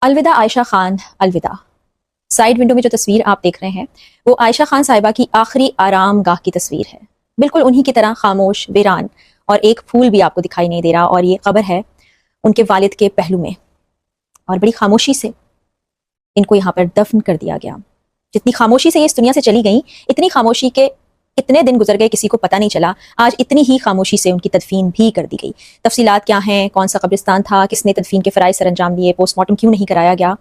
अलविदा आयशा खान अलविदा। Side window में जो तस्वीर आप देख रहे हैं वो आयशा खान साहिबा की आखिरी आराम गाह की तस्वीर है। बिल्कुल उन्हीं की तरह खामोश, वीरान, और एक फूल भी आपको दिखाई नहीं दे रहा। और ये कब्र है उनके वालिद के पहलू में, और बड़ी खामोशी से इनको यहाँ पर दफन कर दिया गया। जितनी खामोशी से ये इस दुनिया से चली गई, इतनी खामोशी के कितने दिन गुजर गए किसी को पता नहीं चला। आज इतनी ही खामोशी से उनकी तदफीन भी कर दी गई। तफसीलात क्या हैं, कौन सा कब्रिस्तान था, किसने तदफीन के फ़राइज़ सर अंजाम दिए, पोस्टमार्टम क्यों नहीं कराया गया,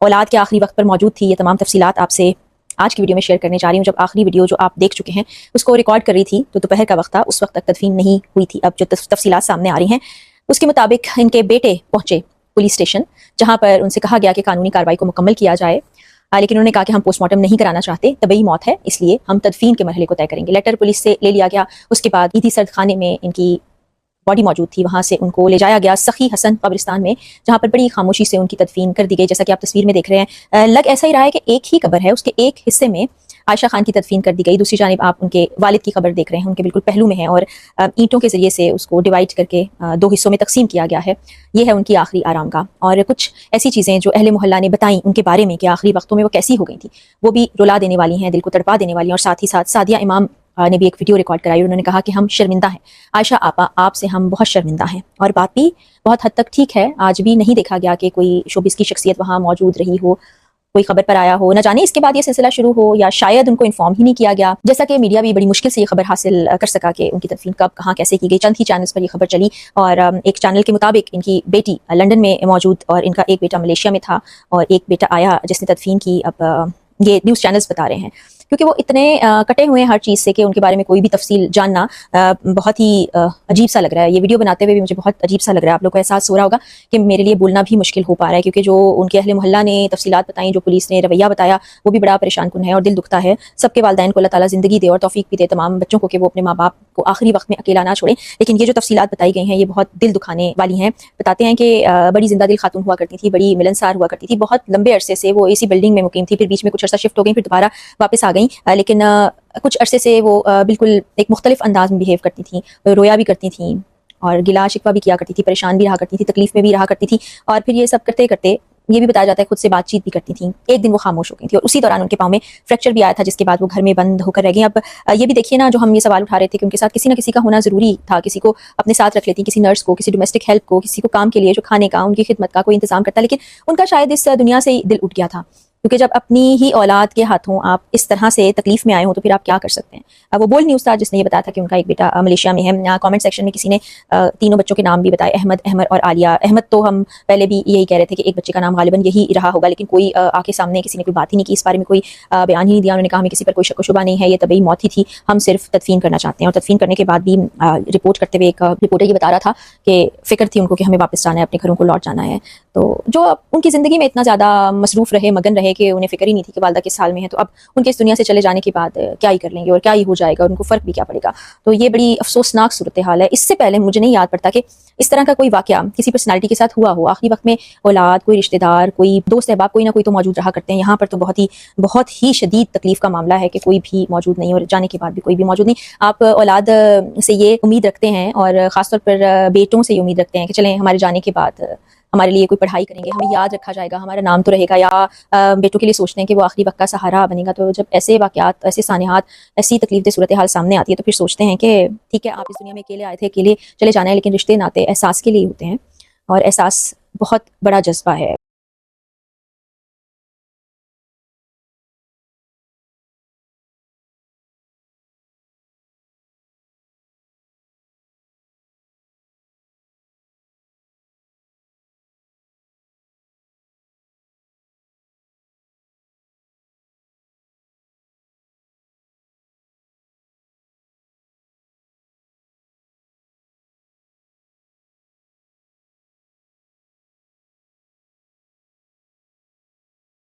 औलाद के आखिरी वक्त पर मौजूद थी, ये तमाम तफसीलात आपसे आज की वीडियो में शेयर करने जा रही हूँ। जब आखिरी वीडियो जो आप देख चुके हैं उसको रिकॉर्ड कर रही थी तो दोपहर का वक्त था, उस वक्त तक तदफीन नहीं हुई थी। अब जो तफसीलात सामने आ रही हैं उसके मुताबिक इनके बेटे पहुंचे पुलिस स्टेशन, जहां पर उनसे कहा गया कि कानूनी कार्रवाई को मुकम्मल किया जाए, लेकिन उन्होंने कहा कि हम पोस्टमार्टम नहीं कराना चाहते, तबई मौत है, इसलिए हम तदफीन के मरहले को तय करेंगे। लेटर पुलिस से ले लिया गया। उसके बाद ईदी सर्द खाने में इनकी बॉडी मौजूद थी, वहाँ से उनको ले जाया गया सखी हसन कब्रिस्तान में, जहाँ पर बड़ी खामोशी से उनकी तदफीन कर दी गई। जैसा कि आप तस्वीर में देख रहे हैं, लग ऐसा ही रहा है कि एक ही कब्र है, उसके एक हिस्से में आयशा खान की तदफीन कर दी गई, दूसरी जानिब आप उनके वालिद की कब्र देख रहे हैं, उनके बिल्कुल पहलू में है, और ईंटों के जरिए से उसको डिवाइड करके दो हिस्सों में तकसीम किया गया है। ये है उनकी आखिरी आराम गाह। और कुछ ऐसी चीज़ें जो अहले मोहल्ला ने बताई उनके बारे में कि आखिरी वक्तों में वो कैसी हो गई थी, वो भी रुला देने वाली हैं, दिल को तड़पा देने वाली हैं। और साथ ही साथ सादिया इमाम ने भी एक वीडियो रिकॉर्ड कराई। उन्होंने कहा कि हम शर्मिंदा हैं, आयशा आपा आपसे हम बहुत शर्मिंदा हैं। और बात भी बहुत हद तक ठीक है। आज भी नहीं देखा गया कि कोई शोबिस की शख्सियत वहाँ मौजूद रही हो, कोई खबर पर आया हो। न जाने इसके बाद ये सिलसिला शुरू हो या शायद उनको इन्फॉर्म ही नहीं किया गया। जैसा कि मीडिया भी बड़ी मुश्किल से ये खबर हासिल कर सका कि उनकी तदफीन कब कहाँ कैसे की गई। चंद ही चैनल्स पर ये खबर चली, और एक चैनल के मुताबिक इनकी बेटी लंदन में मौजूद और इनका एक बेटा मलेशिया में था, और एक बेटा आया जिसने तदफीन की। अब ये न्यूज़ चैनल्स बता रहे हैं, क्योंकि वो इतने कटे हुए हैं हर चीज़ से कि उनके बारे में कोई भी तफसील जानना बहुत ही अजीब सा लग रहा है। ये वीडियो बनाते हुए भी मुझे बहुत अजीब सा लग रहा है। आप लोग को एहसास हो रहा होगा कि मेरे लिए बोलना भी मुश्किल हो पा रहा है, क्योंकि जो उनके अहले मोहल्ला ने तफसीलात बताई, जो पुलिस ने रवैया बताया, वो भी बड़ा परेशान कुन है और दिल दुखता है। सबके वालिदैन को अल्लाह ताला ज़िंदगी दे और तौफीक भी दे तमाम बच्चों को कि वो अपने माँ बाप को आखिरी वक्त में अकेला ना छोड़ें। लेकिन ये जो तफसीलात बताई गई हैं ये बहुत दिल दुखाने वाली हैं। बताते हैं कि बड़ी जिंदा दिल खातून हुआ करती थी, बड़ी मिलनसार हुआ करती थी, बहुत लंबे अरसे से वो इसी बिल्डिंग में मुकीम थी, फिर बीच में कुछ अर्सा शिफ्ट हो गई, फिर दोबारा वापस आ गई। लेकिन कुछ अरसे से वो बिल्कुल एक मुख्तलिफ अंदाज में बिहेव करती थी, रोया भी करती थी और गिला शिकवा भी किया करती थी, परेशान भी रहा करती थी, तकलीफ में भी रहा करती थी। और फिर ये सब करते करते ये भी बताया जाता है खुद से बातचीत भी करती थी। एक दिन वो खामोश हो गई थी और उसी दौरान उनके पाँव में फ्रैक्चर भी आया था, जिसके बाद वो घर में बंद होकर रह गई। अब ये भी देखिए ना, जो हम ये सवाल उठा रहे थे कि उनके साथ किसी ना किसी का होना ज़रूरी था, किसी को अपने साथ रख लेती, किसी नर्स को, किसी डोमेस्टिक हेल्प को, किसी को काम के लिए जो खाने का, उनकी खिदमत का कोई इंतजाम करता। लेकिन उनका शायद इस दुनिया से दिल उठ गया था, क्योंकि जब अपनी ही औलाद के हाथों आप इस तरह से तकलीफ में आए हो तो फिर आप क्या कर सकते हैं। वो बोल्ड न्यूज़ था जिसने ये बताया था कि उनका एक बेटा मलेशिया में है। कमेंट सेक्शन में किसी ने तीनों बच्चों के नाम भी बताए, अहमद, अहमर और आलिया। अहमद तो हम पहले भी यही कह रहे थे कि एक बच्चे का नाम गालिबन यही रहा होगा, लेकिन कोई आके सामने किसी ने कोई बात ही नहीं की, इस बारे में कोई बयान ही नहीं दिया। उन्होंने कहा हमें किसी पर कोई शक व शुबा नहीं है, ये तबई मौत ही थी, हम सिर्फ तदफीन करना चाहते हैं। और तदफीन करने के बाद भी रिपोर्ट करते हुए एक रिपोर्टर ये बता रहा था कि फ़िक्र थी उनको कि हमें वापस जाना है, अपने घरों को लौट जाना है। तो जो उनकी ज़िंदगी में इतना ज़्यादा मसरूफ़ रहे, मगन रहे कि उन्हें फ़िक्र ही नहीं थी कि वालदा किस हाल में है, तो अब उनके इस दुनिया से चले जाने के बाद क्या ही कर लेंगे और क्या ही हो जाएगा, उनको फ़र्क भी क्या पड़ेगा। तो ये बड़ी अफसोसनाक सूरत हाल है। इससे पहले मुझे नहीं याद पड़ता कि इस तरह का कोई वाक़या किसी पर्सनैलिटी के साथ हुआ हो। आखिरी वक्त में औलाद, कोई रिश्तेदार, कोई दोस्त अहबाब, कोई ना कोई तो मौजूद रहा करते हैं। यहाँ पर तो बहुत ही शदीद तकलीफ़ का मामला है कि कोई भी मौजूद नहीं, और जाने के बाद भी कोई भी मौजूद नहीं। आप औलाद से ये उम्मीद रखते हैं, और ख़ासतौर पर बेटों से ये उम्मीद रखते हैं कि चलें हमारे जाने के बाद हमारे लिए कोई पढ़ाई करेंगे, हमें याद रखा जाएगा, हमारा नाम तो रहेगा, या बेटों के लिए सोचते हैं कि वो आखिरी वक्त का सहारा बनेगा। तो जब ऐसे वाक़यात, ऐसे सानियात, ऐसी तकलीफ़ सूरत हाल सामने आती है तो फिर सोचते हैं कि ठीक है, आप इस दुनिया में अकेले आए थे, अकेले चले जाना है, लेकिन रिश्ते नाते एहसास के लिए होते हैं, और एहसास बहुत बड़ा जज्बा है।